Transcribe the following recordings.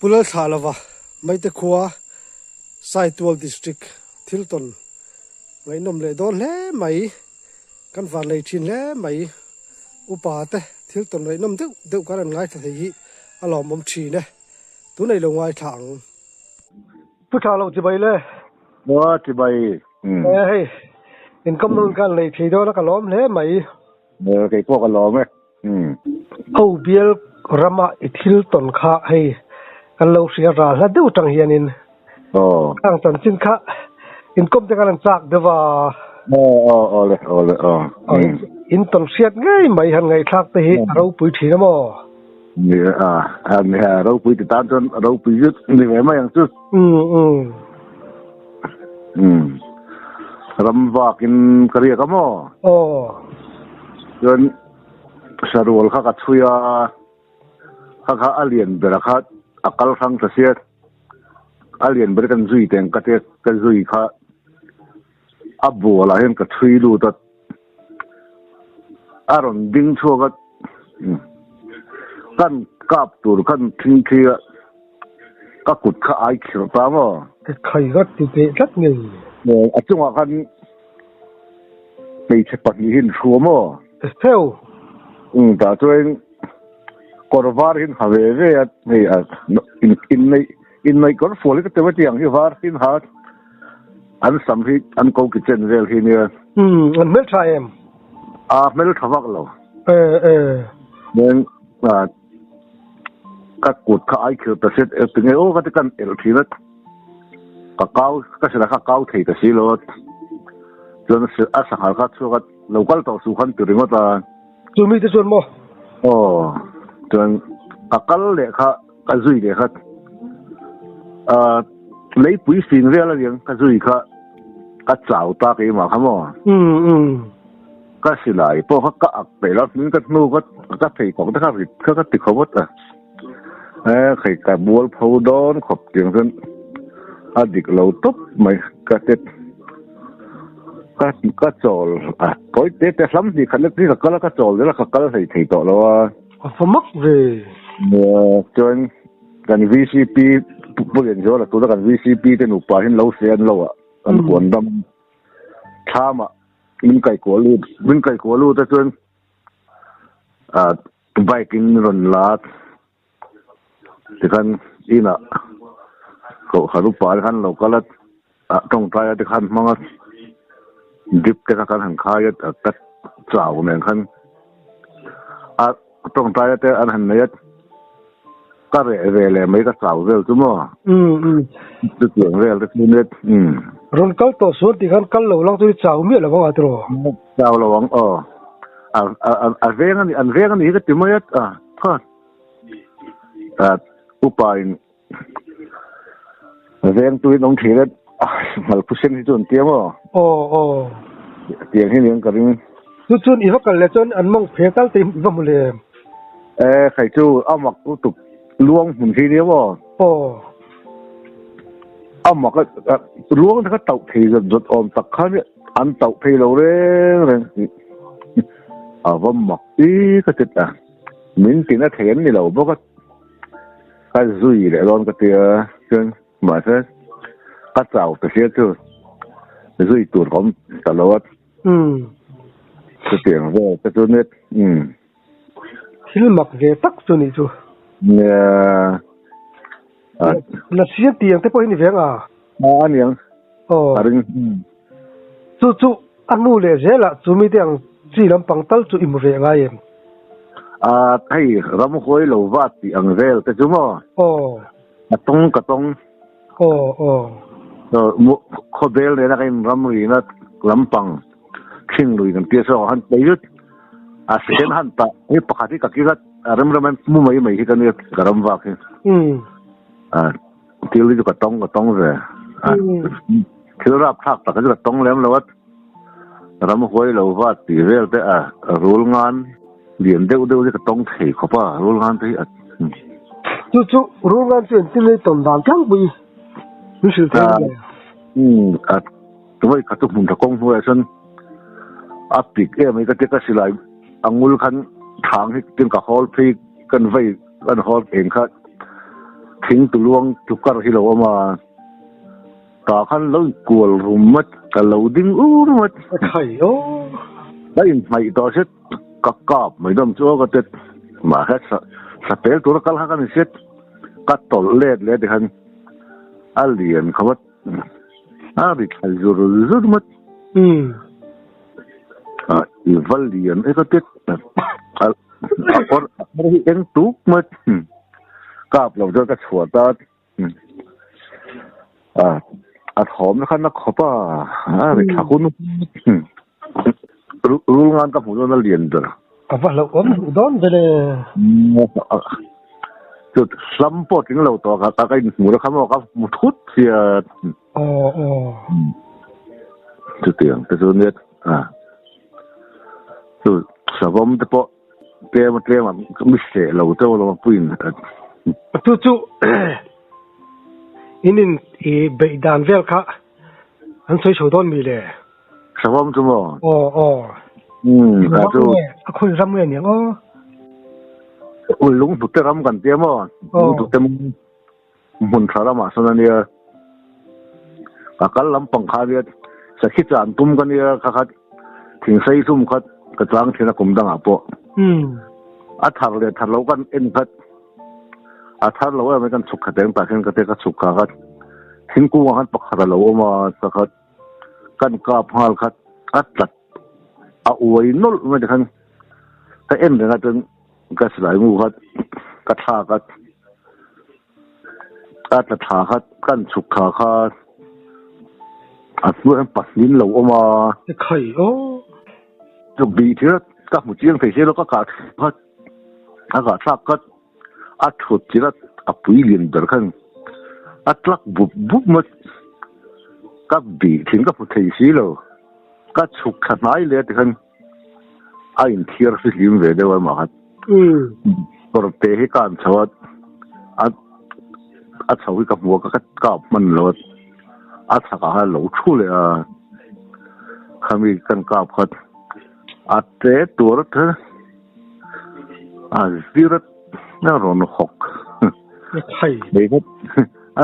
Pulal Thalava, Maitakua, Saitual District, Tilton. Ngay nôm lệ đón lẽ mày, căn phản lệ chín lẽ mày, upate, Tilton ngay nôm đựng cái ngay thì alom mom chi nè, tú này là ngoài thẳng. Put thảo lâu chỉ bay lẽ. Đó chỉ bay. Hey, in công nông can lệ thì đó là cái lom lẽ mày. Cái quốc cái lom ấy. Âu biel rama Tilton kha hey. Kan lo sia ra la du tang hianin kang tan chin kha in kom te kan chak dewa in ton siat ngai mai han ngai thak te hi ro pui thi na mo ni an ha ro pui ti tan ton ro pui yut ni mai yang chu ram wa kin kariya ka mo yon sarul kha ka thuya kha alien bera kha akal sang tasiat alien berkan zui teng kate ka zui kha abu la hen ka thui lu ta aron ding chu ga kan kap tur kan thing thia ka kut kha ai khir ta mo ke khai gat ti te lat ngai a chunga kan pei che pat ni hin chu mo theo ta choin korvar hin have ve at nei in nei kor foli ka te tiang hi var hin hat an sam hi an ko kitchen vel hi ne an mel thaem mel thawak lo nen ka kut kha ai khir ta set tinge o ka te kan el thina ka kau ka sera ka kau thei ta si lo jon se asa hal ka chu ka local to su khan tu ringo ta chu mi te chon mo jon akal le kha ka zui le kha lấy bụi xin về là liền cái gì cả chảo ta cái mà không à cái gì lại bao cái ạc bể lắm những cái nô cái thầy còn cái tiệc không mất cái buôn phâu đón khop tiếng dân đi lâu tốt mày cái tết cái chòl cái tết lắm thì khăn cái cái chòl đấy là cái thầy to lo phải mất về cho anh cái VCP bữa giờ rồi là tôi đã cần VCP tên nộp bảo hiểm lâu xe lâu à anh quan tâm tham à mình cày của luôn ta chuyên biking run lát thì kan ina cậu haru bảo kan lâu cái trong tay thì kan mang dip cái kan hàng khai cái chảo này kan trong tay thì anh hàng này cái về là mấy cái sào về chứ mà tư tưởng về là cái net rồi câu tổ số thì kan lâu lắm tôi chào miết là bao nhiêu rồi chào là vắng về cái tìm mấy thôi upai về tôi nông thị đấy mà phụ sinh thì chuẩn tiêm mà tiền thì liền cái tôi chuẩn ý cái là chuẩn anh mong phải tal tìm vào một liền khai chú mặc tục luông mình khi đấy mà mà cái luông cái tàu thì rất ổn tắc khăn ăn tàu thì lâu đấy vâng mặc ý cái chuyện mình thì nó thèm thì lâu bớt cái duy để luôn cái tia chân mà thế cái tàu thì sẽ chứ duy tuột không cả lâu cái tiền về cái chỗ net thì mặc về tắc cho này chứ là xí tiền thế bao nhiêu vậy anh em chú anh muaเลยthế là chú mi tiền chỉ làm bằng tàu chú im về ngay em thấy ram khối lâu vắt thì anh về cái chú mà tông khó về này là cái ram gì nó làm bằng khinh lùi cái kia sao hắn lấy chút sẽ hắn ta cái bạc thì cái kia ram mua mấy cái này cái ram vạc tiêu lý cái tông rồi khi rap thắc cái tông lem lâu ram khối lâu vắt thì về cái rul ngan liền đều cái tông thì khó pa rul ngan thì chú rul ngan chuyệnที่เลยตอนดังจังไปรู้สึกยังไงตัวcáiตุ่มตะกงหัวฉันปิกไม่ก็จะสิไลangul kan thang hi tin ka hol phi kan vai kan hol eng kha ทิ้งตัวลวงทุกกระที่เรามาตาขันเรากวลรุมมัดกับเราดิ้งมัดไข่โอ้ได้ยินไม่ต่อเสร็จก็กอบไม่ดมชัวก็เด็ดมาแค่สเปลตัวกัลหักันเสร็จก็ตอเล็ดเด็กันอัลเลียนเขาว่าริขายจุดมัดอีวัลเลียนก็เด็ดอะไรเอ็งตุกมัดกอบเราจะกระชัวตาหอมนะครับนักขบ้าริขาคุณรู้งานกับผมต้องเรียนด้วยกับว่าเราอุดรไปเลยจุดซ้ำปอดถึงเราต่อครับไอ้หมูเราคำว่ากับหมูทุบเสียจุดเตียงแต่ส่วนนี้จุดสมมติพอเตรียมไม่เสียเราจะเราพูดจู่อินินเบดานเวลค่ะอันสวยโฉดอนมีเลยสมมติว่าจู่คุยรำเงินอย่างลุงถูกเตะรำกันเตี้ยมั้งลุงถูกเตะมุนสารมาสนั่นเนี่ยกัลลำปังคาเนี่ยสักคิดจะอันตุ้มกันเนี่ยคัดถึงใส่ซุ่มคัดกระจางที่นักกุมดังอ่ะปะอัฐารเลยทัดเรากันเอ็นคัดอัฐารเราไม่กันสุขขัดเองแต่เห็นกันเตะก็สุขคัดถึงกูว่าคัดปักขัดเราออกมาสักคัดกันกาบฮาลคัดอัดตัดเอาไว้นอลไม่ได้คันแต่เอ็นเนี่ยกันก็สลายมูคัดกระทาคัดอัดกระทาคัดกันสุขคัดอัดเมื่อปัดลิ้นเราออกมาไข่โอ้จุดดีที่เรากับหมูเจียงเสียแล้วก็กัดคัดอากาศซักคัดอัดสุดที่เราอับปุ๋ยเลียนเดือดขึ้นอัดลักบุบมัดกับดีถึงกับผู้ที่สีเราก็สุขขนาดเลยที่คันไอ้เทียร์สิลิมเวเดว่ามาคัดก็เตะให้การชาวอัดชาวกับหัวก็กับมันเลยอัดสักหาหลูชูเลยเขามีกันกับคัดอัดเตะตัวรถซีรถน่ารอนหกใช่เด็ก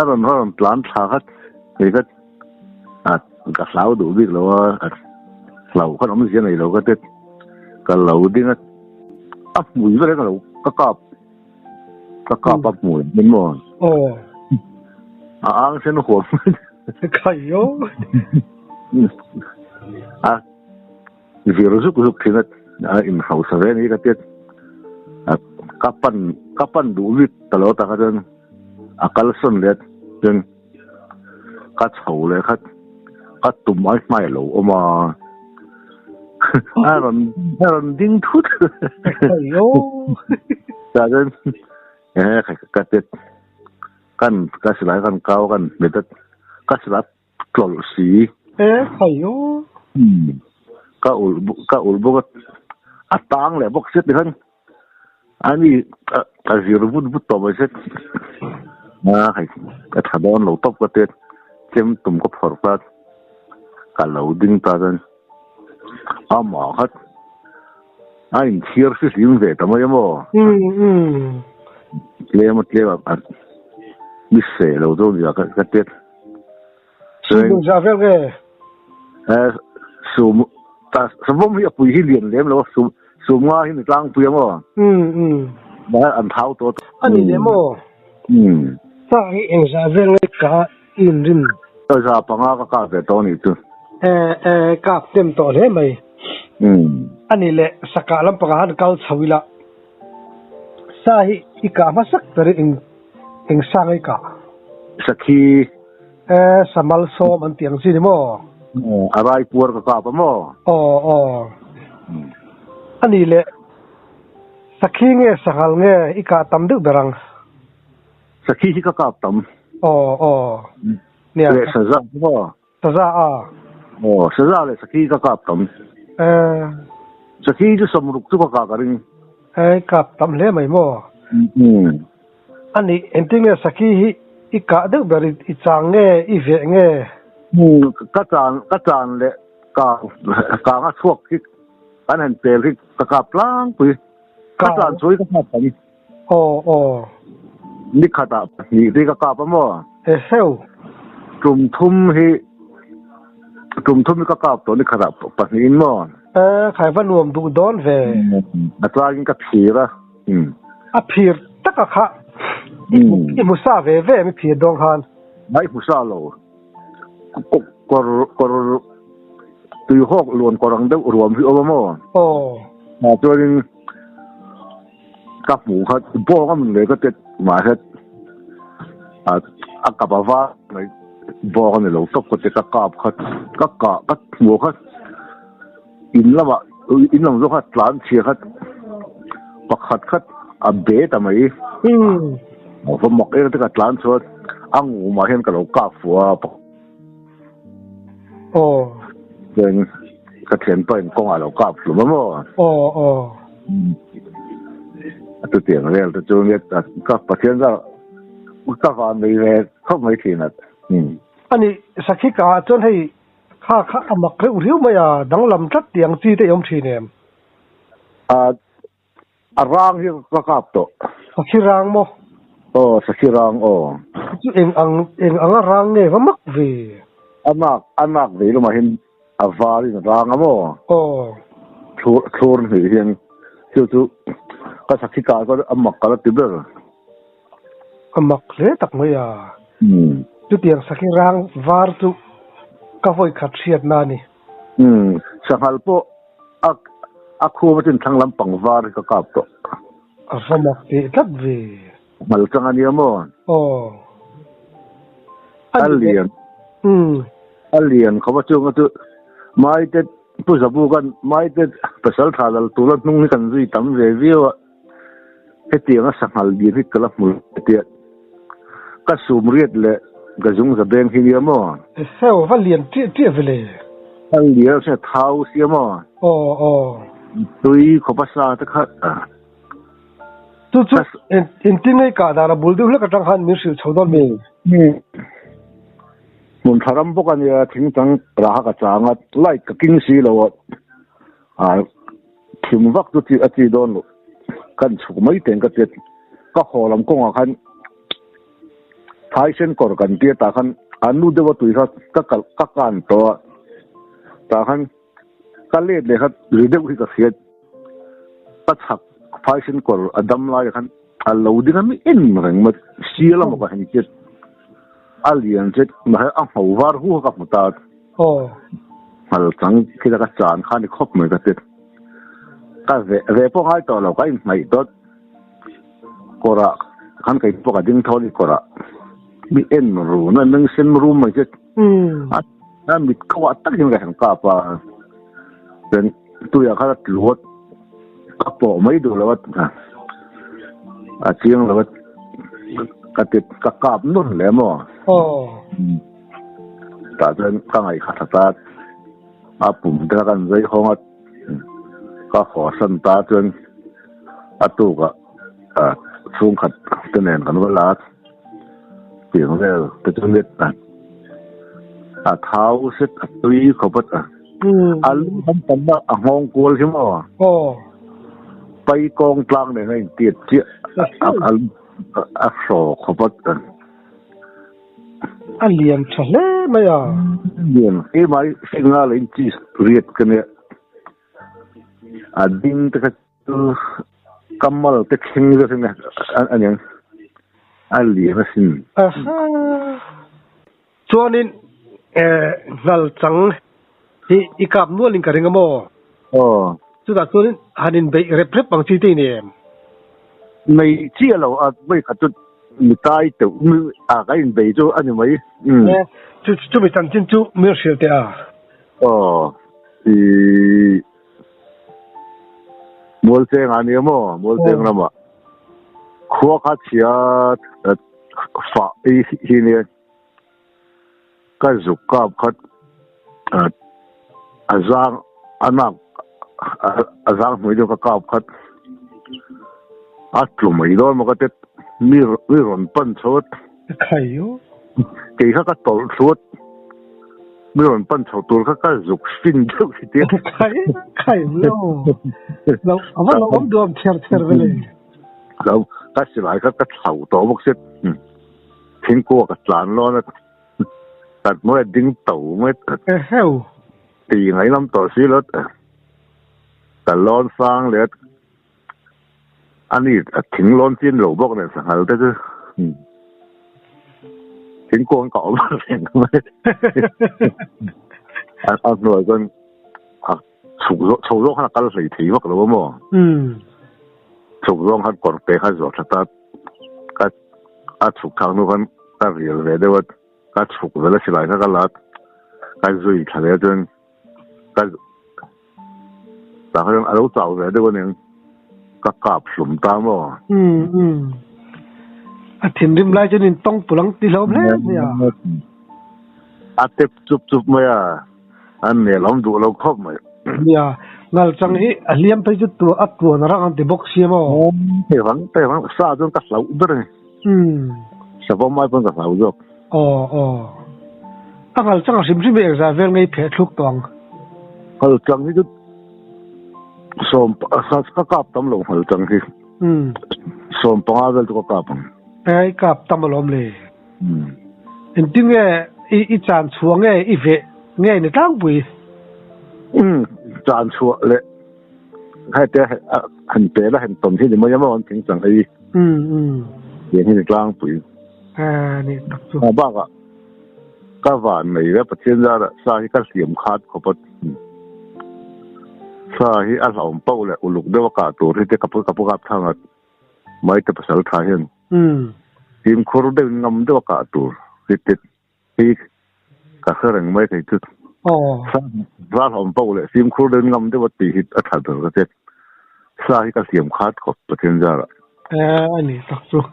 รอนปลานชาคัดเด็กก็สาวดูบิ๊กเราว่าเราขนมเสียไหนเราก็เด็ดก็เราดิ้งอับหมุยไปเลยก็เราก็กอบอับหมุยเป็นหมอนอ้างเส้นหัวไข่โย่วิรุสุกที่นั่นอินเฮาส์เรนี่ก็เด็ดkapan duit kalau tak ada akal son lihat dan kacau le kat tumai mai lo oma aron ding tut ayo dan katet kan kasilai kan kau kan betet kasilat klol si ayo ka ulbo atang le bok set kanอันนี้การรูปบุตรต่อไปเสร็จให้กระถางต้นเราตบก็เต็มเต็มตุ่มก็พอร์ตการเราดึงตาดันหมาครับไอ้เชียร์สิลิมเวทำไมมั้งเลี้ยแบบมิเซ่เราต้องอยากกระเต็มซึ่งจะเรียกสูมแต่สมมติมีปุ๋ยที่เลี้ยงเลี้ยงแล้วสูงว่าที่หนึ่งกลางเพียงมั้งแล้วอันเท้าตัวอันนี้เนี่ยมั้งถ้าให้เองจะเรื่องเล็กกะอินรินก็จะปังก็กาเป็นตัวนี้จุกาเต็มตัวเลยไหมอันนี้แหละสักการลำปางหันเก่าชวิละสาเหตุอีกามาสักแต่เองสร้างอีกาสักทีสมัลโซมันเตียงสิเนี่ยมั้งอะไรปวดก็กาปะมั้งอันนี้แหละสักขี้เงี้ยสักหลเงี้ยอีกาตั้มดึกเบรังสักขี้ที่ก็กาบตั้มเนี่ยเลยสัจจะมั้งสัจจะสัจจะเลยสักขี้ก็กาบตั้มสักขี้จะสมรุปทุกกากันกาบตั้มเลยไหมมั้งอันนี้เอ็นติ้งเนี่ยสักขี้อีกาดึกเบริอีจางเงี้ยอีเวงเงี้ยก็จานเลยกาช่วงที่อันนั้นเปรี้ยที่กระกับล้างไปกระจานช่วยกระกับไป นี่ขดานี่ที่ก็กาบมั้งเฮ้ยกลุ่มทุ่มให้กลุ่มทุ่มนี่ก็กาบตัวนี่ขดาปะนี่มั้งใครว่านวมดูดอนเวอัตรากินกับผีละผีตักค่ะอีมุสาเวไม่ผีดองฮันไม่มุสาโลก็ตุยหอกล้วนก็รังเดือดรวมที่อบมั้งมาจนกับหมูเขาพ่อก็มันเลยก็จะมาเฮ็ดกับว่าในบ่อเนี่ยเราต้องก็จะกราบเขาก็หัวเขาอินแล้วว่าอินลงรู้เขาหลานเชียเขาปักขัดเขาเบะทำไมผมบอกที่กับหลานชดอังหูมาเห็นกับเรากราบหัวเดินกระเทียนเป็นกองเรากราบหรือมั้งตัวเตียงเรียลตัวจูเนียก็ประเทศก็ฟังในเรื่องเขาไม่ทิ้งนะอันนี้สักทีก็จนให้ข้าอามักเรื่องไม่อะดังลำจัดเตียงจีได้ยมทีเนี่ยร่างที่ก็กลับตัวสักทีร่างมั้งสักทีร่างเองร่างเนี่ยว่ามักวีอันนักวีเรามาเห็นวารีร่างมั้งทูร์นี่เห็นจู่ก็สักทีก็อามักก็ติดเบอร์อามักเลยตักไม่อะจุดyang sakit rang var tu kavoi khatsiat na ni sangal po aku macam thang lampang var ka kap to asamak ti tat ve mal changa ni mo alien khawa chung tu mai te pu zabu kan mai te pasal thalal tulat nung ni kan zui tam ve viwa he tianga sangal bi ri kala mul te ka sumriat le gazung za ben hi ya mo sao va lien ti vele alien se thau sia mo tui kho pasa ta kha tu in tingai ka da bul du la ka tang han mi su chodon me mun tharam bo kan ya thing tang ra ka changa like ka king si lo thim vak tu ti ati don lo kan chu mai ten ka te ka holam ko nga khan thái sen cỏ gần kia ta khăn anu de vào tuổi khác các can to ta khăn cái lệ để khăn rồi được cái gì tất sắc thái sen cỏ adam lại khăn lâu đi khăn in mà khăn mà xia lắm mà khăn chết alien chết mà anh hậu var hú các một ta mà chẳng khi ta cái chán khăn thì khóc mới cái chết cái về phong hai tờ là cái này tốt cỏ khăn cái phong cái đinh thôi đi cỏมีเอ็นรูนั่นนึงเส้นรูมันจะนั่นมีขวดตั้งยังไงของกาปะเป็นตัวอย่างเขาหลวดกระป๋อไม่ดูแล้วว่าเชียงแล้วว่ากระติดกระกาบนุ่นแหลมอ่ะแต่เป็นข้างไอ้ขาตาปุ่มเท่ากันใจห้องก็ขอสันตาจนตู้ก็สูงขัดตัวแน่นกันเวลาเสียงแล้วแต่จนเล็ดเท้าเสร็จตุยเขาพัดลูกทำกันว่าห้องกวลใช่ไหมไปกองกลางเนี่ยให้เตียดเจี๊ยสอกเขาพัดเลียนทะเลไหมเลียนไม่สิ่งอะไรที่เรียกกันเนี่ยดิ้งแต่ก็กำมัลแต่เข่งก็ใช่ไหมอันยังเลียนสิส่วนนี้นัลจังที่อีกกับนวลิงกันงมั้งสุดท้ายส่วนนี้ฮันนินไปเรียบบังชีตีเนี่ยไม่เชื่อเราไม่ขัดจุดมีตายแต่มือก็ยินไปจู่อันนี้ไหมจู่ไม่ทันจินจู่ไม่เชื่อเต่มัวเสียงอันนี้มั้งมัวเสียงนะมั้งขวาขัดเชียฝ่าอีเนี่ยก็จุกกับขัดอาจารย์อันนั้นอาจารย์ไม่ดูกับขัดกลุ่มไม่โดนมันก็จะมีรอนปั้นชดใครอยู่กี่ข้าก็ตลชดมีรอนปั้นชดตัวข้าก็จุกฟินจุกทีเดียวใครเราเอาว่าเราดวงเทียร์ไปเลย แล้วก็สิหลายก็เท่าตัวพวกเสร็จทิ้งกัวกับหลานร้อนนะตัดเมื่อดิ้งเต่าเมื่อเฮ้ยตีไงลำต่อซีรถแต่ร้อนฟังเลยอันนี้ถึงร้อนจิ้นหลูบอกเนี่ยสังหารได้คือถึงกวงเก่าบ้างเองไหมอันหน่วยกันถูกโรคขนาดการใส่ถีบอกหรือว่ามั่วถูกโรคขนาดก่อนเตะขนาดสุดท้ายก็ถูกทางนู้นก็เรียนเลยได้ว่าก็ถูกเวลาสิหลายก็ลัดก็จุยทะเลจนก็แต่เขาเอาเจ้าเลยได้ว่าเนี่ยก็กลับสมตามว่าถิ่นริมไร่จนต้องตุลังตีลมแล้วเนี่ยเต็บจุบๆมาอันเนี่ยเราดูเราครบไหมเนี่ยงั้นจังนี้เลี้ยงไปจุดตัวน่ารักอันที่บอกเสียมั้งแต่ฟังซาจนกัดเหลาด้วยสบายไม่เป็นกัดเหลาจบตั้งแต่จังสิมสิเบกจะเรื่องในเพจทุกตัวจังที่จุดสมก็กลับตำลงจังที่สมปังอาเวลก็กลับไอ้กลับตำลงเลยจริงๆอีจานชัวไงอีเวไงในตั้งปุยจานชัวเลยให้แต่เห็นเตะแล้วเห็นตนที่นี่มันยังไม่วันถึงจังไอ้เดี๋ยวให้ในกลางปุยนี่ตักชัวบ้างก็หวานในแล้วประเทศเราสาที่ก็เสียมขาดขบสาที่อาสาอมเป้าเลยอุลุกด้วยว่ากาตัวที่จะกับพวกทางไม่แต่ภาษาไทยเห็นทีมโครูได้งำด้วยว่ากาตัวที่กับเรื่องไม่เคยจุดสาอมเป้าเลยทีมโครูได้งำด้วยว่าตีหิตอัฐตัวก็เจ็ดสาที่ก็เสียมขาดขบประเทศเราอันนี้ตักชัว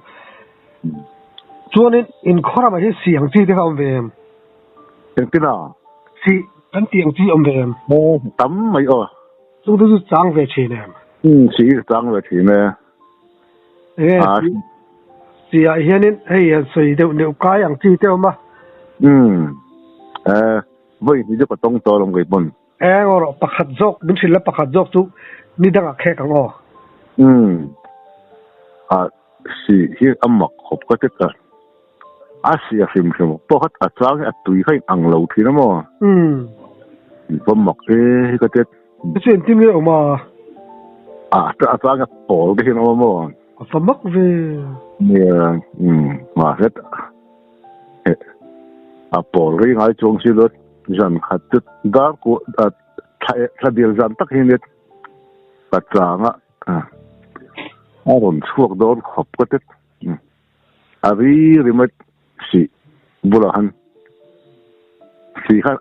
ช่วงนี้อินคอร์มาที่เสียงที่เขาเวมเสียงที่น่ะสิเป็นเสียงที่อมเวมตั้มไม่ช่วงที่จังเวชีเนี่ยสีจังเวชีเนี่ยเสียเฮียนี่ให้สวยเดี๋ยวกายอย่างที่เดียวมาเว้ยนี่จะก็ต้องตัวลงไปบนก็รอประคัดจกเป็นศิลปะประคัดจกทุกนี่ดังแค่กันสีที่อัมมักขบก็จะเกิดเสียฟิล์มใช่ไหมเพราะเขาอัดจ้างตุยให้อังเหลาทีนะมั้งผมมักก็จะเสียงที่มีออกมาแต่อัดจ้างโผล่ไปที่นะมั้งสมัครเวเนี่ยมาเสร็จโผล่เรื่องไอ้จงสิรถจันขัดจุดดาร์กูถ้าเดียวจันตักเห็นเนี่ยปัจจังรอนช่วงโดนขบก็จะริมสีบุหรี่สีข้า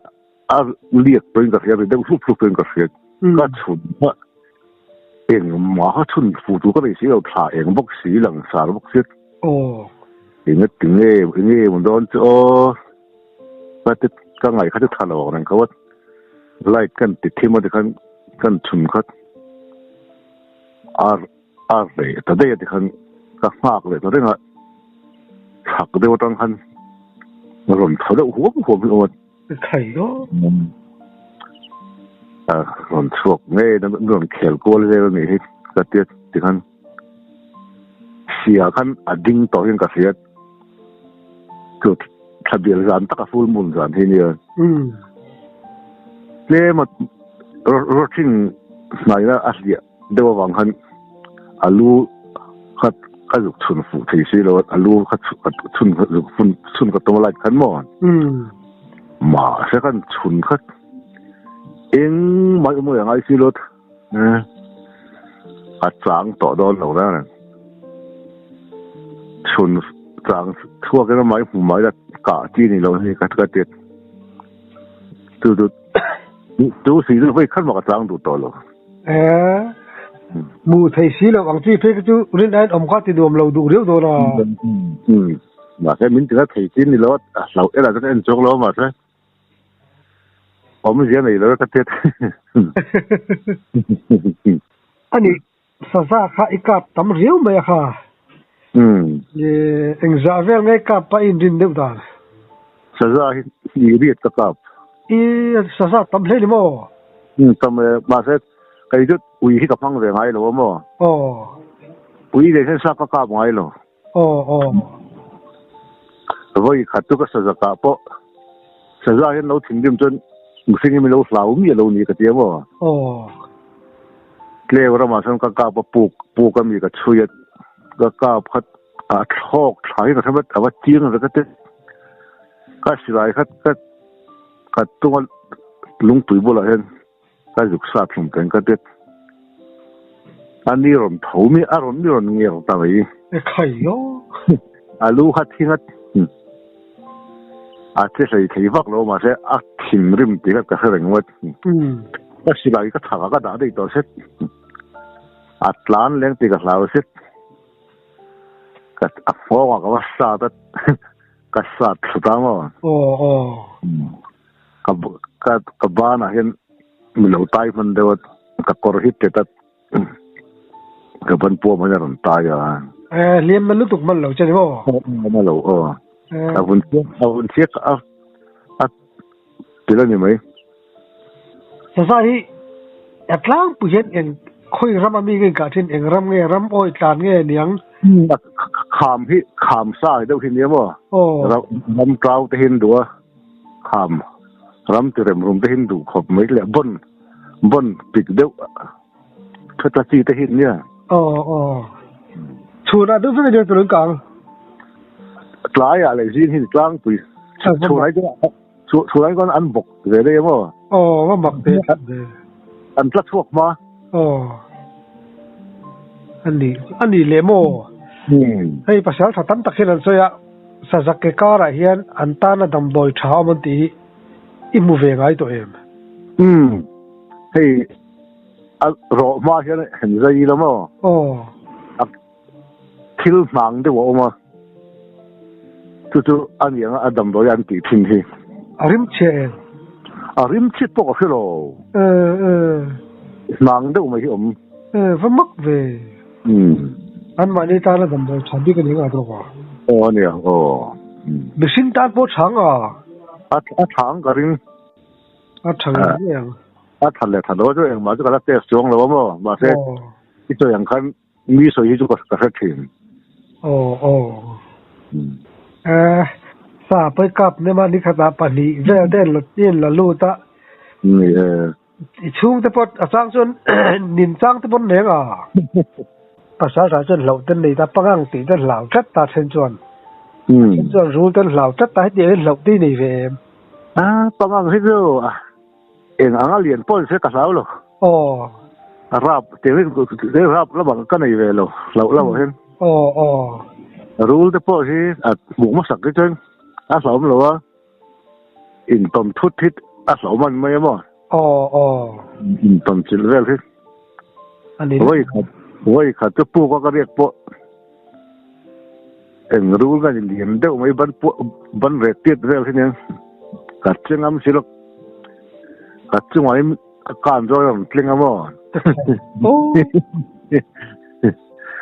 เลียดเป็นกระเทียมเด็กฟุบเป็นกระเทียมก็ชุนว่าเองหมาเขาชุนฟูตูก็เลยสีเราถ่ายเองพวกสีหลังสารพวกเสียเองก็ถึงมันโดนก็จะก็ไงเขาจะทะเลาะกันเขาว่าไล่กันติดที่มันจะกันชุนเขาเลยแต่ได้ยังที่เขาก็มากเลยแต่ได้ก็หักเดียวตั้งคันหล่นเขาได้หัวพี่โอ๊ตไข่ก็หล่นช่วงเงี้ยนั่นหล่นเขียวกลัวเลยนี่ที่กระเทียที่คันเสียคันดิ้งต่อยังกระเทียจุดทะเบียนร้านตะกฟูลมุนร้านที่นี่เนี่ยมันรถทิ้งไหนนะอาเซียเดี๋ยววางคันลูขัดก็ยุชุนฟูที่สิแล้วลูขัดชุนก็ตัวอะไรขันมอนมาใช่กันชุนขัดเองไม่เมื่อไงสิรถขัดจางต่อโดนเราแล้วนะชุนจางทั่วกันแล้วไหมผมหมายจะกะจีนี่เราที่กัดเด็ดดูสีเราไปขัดมากระจางดูต่อเรามูไทยสีเราบางทีเพื่อจะเรียนได้อมข้อที่ดวมเราดูเรียวตัวเรามาแค่มิ้นถึงไทยสีนี่เราเราจะเอ็นจงเรามาใช่ผมไม่เสียไหนแล้วก็เท็ดอันนี้ซาซาข้าอีกกับตำเรียวไหมค่ะเอ็งจะเวลไงกับไปอินดินเดียวกันซาซาฮีเรียดกับซาซาตำเรียวมั้งตำมาเสร็จไอ้จุดอุ้ยที่กับพังเสียงไงหรือว่ามั้ง ปุยเรื่องสักก็ไม่หรอกโอ้โอ้ว่าอีกขัดตัวก็สะสะปะสะสะเห็นเราถึงเดิมจนมุสิงมีเราสาวมีเรานี่ก็เดียวว่าโอ้เลี้ยวเรามาสังก็กาปปูก็มีก็ช่วยก็กาพัดทอกใช้ก็ทำให้แต่ว่าจีนเราก็เด็ดก็สิไรก็ตัวลุงตุ๋ยบุหรี่เห็นก็ยุกซาบลงกันก็เด็ดอันนี้รอนเท่ามีอารมณ์มีรอนเงี้ยต่างไปใครย่อลูกฮัดทิ้งฮัดอาจจะใส่ที่ฟักเรามาเสียทิ้งริมตีก็เรื่องวัดก็สิไรก็ถากก็ด่าได้ตัวเสร็จล้านเลี้ยงตีกับเราเสร็จก็ฟ้องก็ว่าซาดก็ซาดสุดท้ายมั้งโอ้โอ้ก็บ้านเห็นมีเหล่าตายมันเดียวก็กอร์ฮิตเด็ดก็เป็นพวกมันจะรอนตายเลี้ยงมันรู้ตุกมันเหล่าใช่ไหมบ่มันเหล่าเอาหุ่นเชียตีแล้วนี่ไหมสาเหตุอัตลางผู้เห็นเองคุยรำมีเงินการเช่นเองรำเงี้ยรำอ้อยจานเงี้ยเนี่ยขามซ่าเดี๋ยวทีนี้บ่รำกล่าวจะเห็นดูขามรำจะเริ่มรวมจะเห็นดูขบไม่เลยบนปิดเดี๋ยวเขาจะซีจะเห็นเนี่ยชูน่าดูสิเดี๋ยวตัวนึงกลางกลายอะไรสิที่กลางปุยชูไหนก็อันบกเลยได้มั้งว่าบกเด็ดอันพลัดพวกมาอันนี้เลโมให้ภาษาถ้าตั้งแต่ขึ้นเสียสักเกการะเฮียนอันตานะดำโดยชาวมันตีอิมูเวงไอตัวเองให้รอมาเฮียนเห็นใจแล้วมั้งทิลมังเดี๋ยวว่าจู่ๆอันยังอันดำโดยอันตีทิ้งที่ริมเชริมชิดปกติเรามังเดี๋ยวไม่เห็นว่ามักเวอันมาในตาละดำโดยฉันดีกันยังไงตัววะเนี่ยไม่สินตาโพช่างช่างกันช่างเนี่ยทันเลยทันด้วยเองมาจุกันแล้วเตะช่วงแล้วมั้งมาเสร็จที่ตัวอย่างคันมีส่วนที่จุกันก็ทิ้งสาไปกับเนี่ยมันนี่ขนาดปนีเรื่องเด่นหลุดยินละลูตะช่วงที่พอสร้างส่วนนินสร้างที่พอเนี่ยภาษาสารส่วนเหล่าต้นนี้ตาปังตีต้นเหล่าจัดตาเส้นส่วนรู้ต้นเหล่าจัดตาให้เดี๋ยวเหล่าที่นี่เวมปังให้ดูเองอ่างเรียนป้อนเสียกับเราหรอรับเดี๋ยวรับแล้วบอกก็ในเวลเราเห็นรู้แต่พอที่บุกมาสักกี่จังสาวมันหรอวะอินตอมทุดทิศสาวมันไม่มั้งอินตอมจิลเวลที่อันนี้ว่าอีกขัดจะปูก็เรียกปูเอ็งรู้กันเรียนเดี๋ยวไม่บันเรติดเวลที่นี่กัดจังงั้นสิลูกกัดจังไว้การจอยมันเลี้ยงมั้ง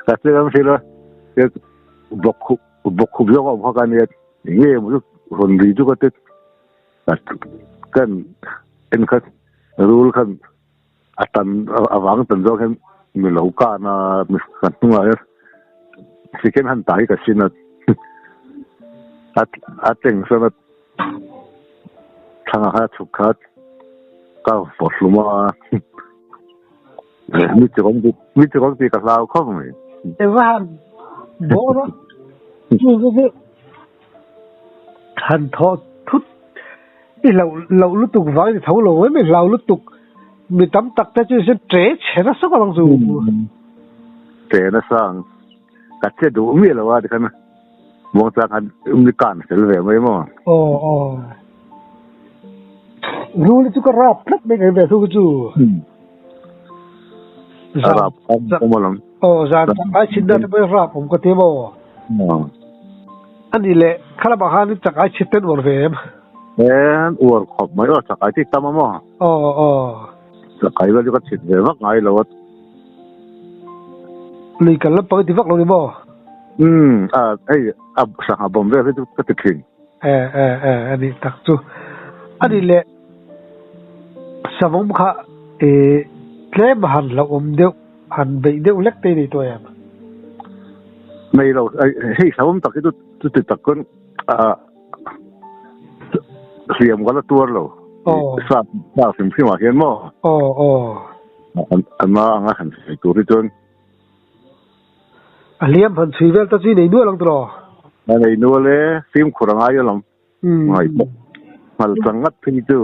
กัดจังงั้นสิลูกบกคุบยกออกพอกันเนี่ยอย่างเงี้ยมันคนดีจุกติดกันเอ็นคัดรู้กันตันหวังตันจอกันมีเหล่ากานะมีกันตัวอะไรสิเกันหันตายกับสินะเต็งสนัดทางหาชุกขัดก็ปวดลงมามิจฉาตีกับเราเข้าไปแต่ว่าโบ้นะคือทันทอทุดนี่เราลุตุกไว้ที่เท่าเราไม่เราลุตุกมีตั้มตักแต่จะเจ๊เชนะสักวันสู้เจนะสังกัดเจดูมีแล้วว่าดิคันมองจากกันมีการเสลวไม่มั้งรู้เลยจุกรับนักไม่ไงแบบทุกจู่รับผมมาลองจานไอชินดาที่ไปรับผมก็เที่ยวอันนี้แหละข้าราชการนี่จากไอชิดเต็นวอร์เฟมอวดขอบไม่ว่าจากไอที่ตั้มมั้งจากไอว่าจะก็ชิดเลยว่าไงเราเลยกันแล้วปกติฟักเราดิบ่ไอ้สังหาบอมเรื่องที่ก็ติดทิ้งอันนี้ตักจู่อันนี้แหละสมองข้าเล่มหันเราเดียวหันไปเดียวเล็กตีนี่ตัวเอง ในเราให้สาวผมตักที่ตุติดตักกันเสียมกันละตัวเราทราบสิ่งที่มาเห็นมั้งอันมาอันหันใส่ตัวที่จนเลี้ยมพันชีเวลตัดสินในนู้นลังตัวในนู้นเลยฟิล์มขรังอายุลำไม่มาสังกัดที่ตัว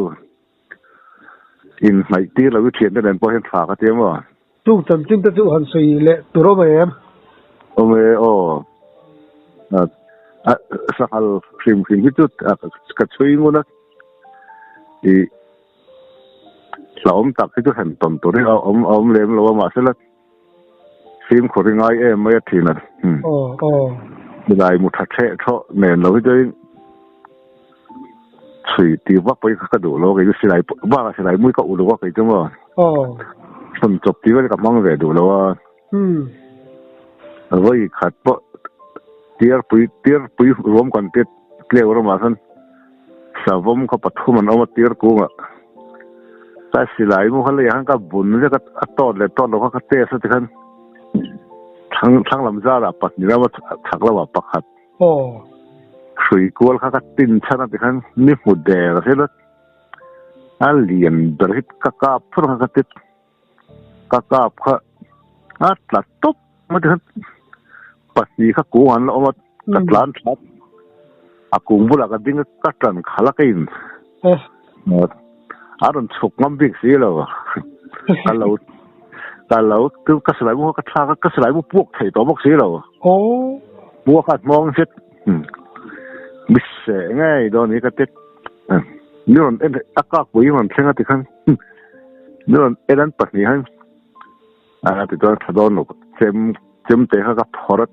อินไม่ตีเราวิเทียนได้เดินพอเห็นฝากกันเต็มว่าจุกจำจริงแต่จุกหันสีเละตัวเราไม่เอ็มสักฮัลฟิล์มที่จุดกัดช่วยงูนะเราตักที่จุดเห็นตอนตัวนี้เอาเลี้ยมเราว่ามาเสร็จแล้วฟิล์มขรังอายุไม่ทีนั้นไม่ได้มุทัดเชะเท่าเนี่ยเราจะสื่อตีว่าไปกระดูเราก็สิไหลว่าสิไหลมุ้ยก็อุดว่าไปจังว่าคนจบตีว่ากับมองเลยดูแล้วว่าว่าอีกขัดเพราะเตี้ยปุยรวมกันเตี้ยเกลียวเรามาสันสาวผมเขาปัดทุ่มมันเอามาเตี้ยกูอ่ะแต่สิไหลมุ้งเขาเลยหันกับบุญนี่ก็ต้นเลยต้นเราเขาเตะซะทีกันทั้งลำซ่าละปัดนี่แล้วว่าถักแล้วว่าปักขัด水果เขาก็ตินชนะที่ขันนี่หมดแดงใช่ไหมเลียนเดือดก็กาบพุ่งเขาก็ติดก็กาบเขาตัดตุ๊บมาที่ขันปัดนี่เขากูหันแล้วมาตัดล้านชัดกูบุหรี่ก็ดิ้งก็ตันขาละกินโดนฉกน้ำบิ๊กสีแล้วกันเราคือก็สลายมุกก็ท่าก็สลายมุกพวกไถ่ตัวพวกสีแล้วพวกขัดมองเสร็จมิเสง่ายตอนนี้ก็ติดนี่มันอากาศปุ๋ยมันเช่นกันที่ขันนี่มันนั้นปัจจุบันติดตัวถดอนเจมเตะเขาก็พอร์ต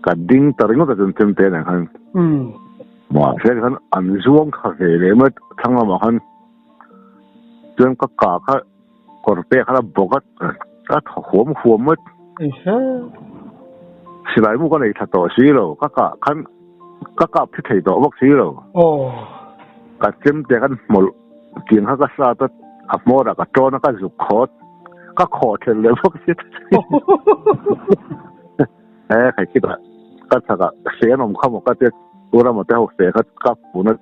กัดดิ้งตริงก็จนเจมเตะนะครับมาเช่นกันอันช่วงเขาเลยเมื่อทั้งเราบอกกันจนก็กาเขากอดเปะเขาบอกก็หัวมืดสลายมุกก็เลยถัดต่อสีเราก็ขันก็กลับที่ถ่ายตัววัคซีนเรากัดเจ็มแต่กันหมดเกียงเขาก็ซาตัดอับมอดกับโจนก็สุกคอดก็ขอเทเลยวัคซีนใครคิดว่าก็ถ้าก็เสียนมเข้ามาก็จะตัวเราหมดแต่หกเสียเขากับปุ่นนั้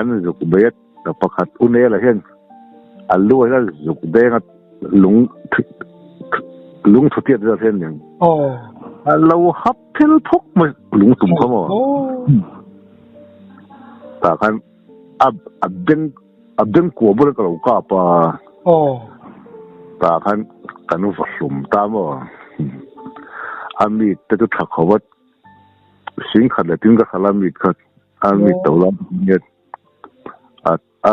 นสุกเบียดแต่ประคัดอุ่นเอ๋อะไรเช่นอันรู้ว่าสุกเบียดลุงทุเรียนจะเช่นอย่างเราฮับเทลทุกมันลุงตุ่มเขาหมดแต่กันอับดึงกลัวบุรุษเราก็ป่ะแต่กันนุ่งฝุมตามว่ามีแต่ตัวถักเขาว่าสิ่งขัดเลยถึงกับขลังมีขัดมีตัวละเนี่ย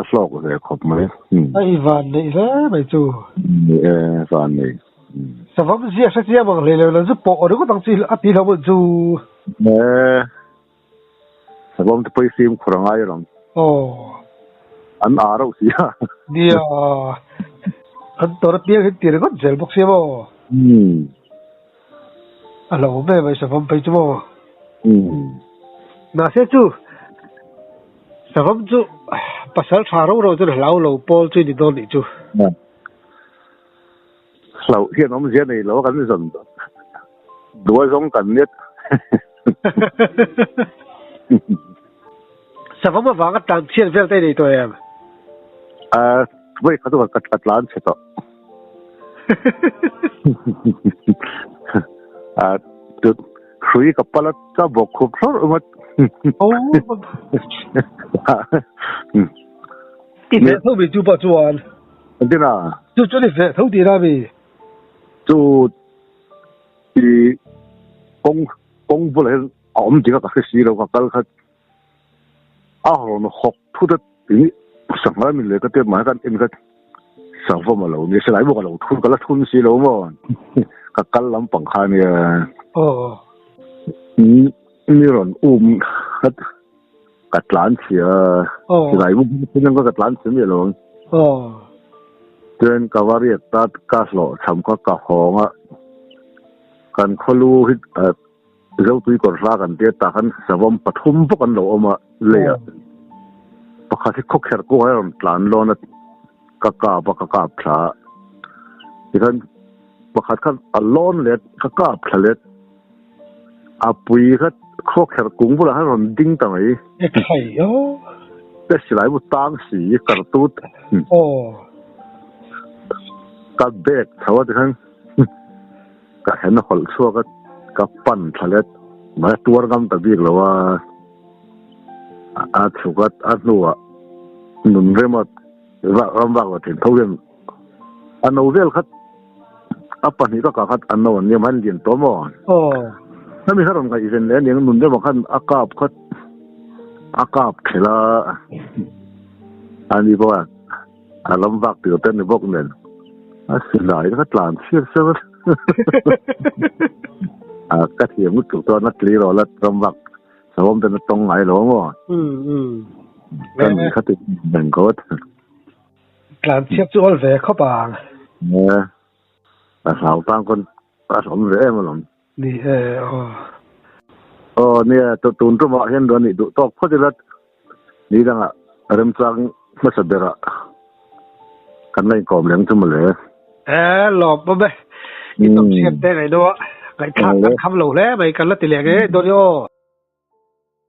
สลอกเลยขอบไหมไอ้วันนี่แหละไม่จูวันนี่สภาพเสียสักเสียบางเลยเราจะปอกหรือก็ต้องจีอัติเราไม่จูสภาพจะไปซิมขรังไอ้หรออันเราเสียเดียวอันตัวเตี้ยที่เราก็เจอพวกเสียบ่เราไม่สภาพไปจูบ่น่าเสียจูสภาพจูภาษาชาเราจะเราปอลจูนี่โดนนี่จูเราเห็นน้องเสียนี่เรากันไม่สนดูว่าสงกันเนี่ยสภาพมันฟังกันต่างเชียนเฟลได้ในตัวเองไม่เขาต้องกัดล้านเสร็จต่อจุดคุยกับปลัดก็บอกคุบซ้อนมาโอ้อีเฟลเขาไม่จูบจวนอันที่น่ะจูนี่เฟลเขาดีนะพี่จูที่กงบุเลยอมจีก็คือสีเราก็แล้วก็เราหกทุกที่สังหารมีเลยก็เตรียมมากันเอ็นก็สังคมมาเราเนี่ยสลายบุกเราทุนก็ละทุนสีเราหมดก็กันลำปังคาเนี่ยนี่หล่นกัดล้านเสียสลายบุกที่นั่นก็กัดล้านเสียไม่หลงเดินกับว่าเรียกตัดกาสโลทำก็กะหองอ่ะกันเขารู้ที่เราตุยก่อนฟ้ากันเดียตากันสวมปฐุมพวกกันเราเอามาเลยอ่ะประคับที่คุกเขรกู้ให้เราหลานร้อนนะกะกาบกะกาบพระที่ท่านประคับกันร้อนเลยกะกาบพระเลย อาปุยก็โคกแขกกุ้งพวกเราให้มันดิ้งต่างไอ้ไข่โอ้แต่สิหลายบุตรสีกระตุ้ดโอ้กับเบกถ้าว่าจะทั้งก็เห็นคนชั่วก็กับปั่นทะเลมาตัวกำตะบีกแล้วว่าอาสุกัดอาหนัวหนุนเรื่องว่าลำบากว่าถึงเขาเรื่องอันนู้นเรื่องคัดอัปปะนี่ก็คัดอันนู้นเนี่ยมันเรียนตัวมั้งโอ้ถ้ามีขนมกับอีเวนต์เนี่ยหนุนเรื่องว่าคันอากาศคัดอากาศเขลาอันนี้เพราะว่าลำบากตื่นเต้นในพวกนั้นสิหลายก็หลานเชื่อซะว่าก็เทียมมุดตัวนักลีรอแล้วลำบากสมมติตรงไหนหรอมั้งกันเขาติดหนึ่งก็การเทียบจุลเวเข้าบางเนี่ยสาวต่างคนผสมเรื่อมาหรอนี่เนี่ยตัวตุนตัวมาเห็นโดนนี่ดูตอกพอดีละนี่ดังอ่ะเริ่มจังมาสเดระกันในกรอบเหลืองจะมาเลยหลบบ่เบ้นี่ต้องเทียบได้ไหนด้วยไอ้ข้างคำหลูแล้วไปกันละติเลียกโดนโย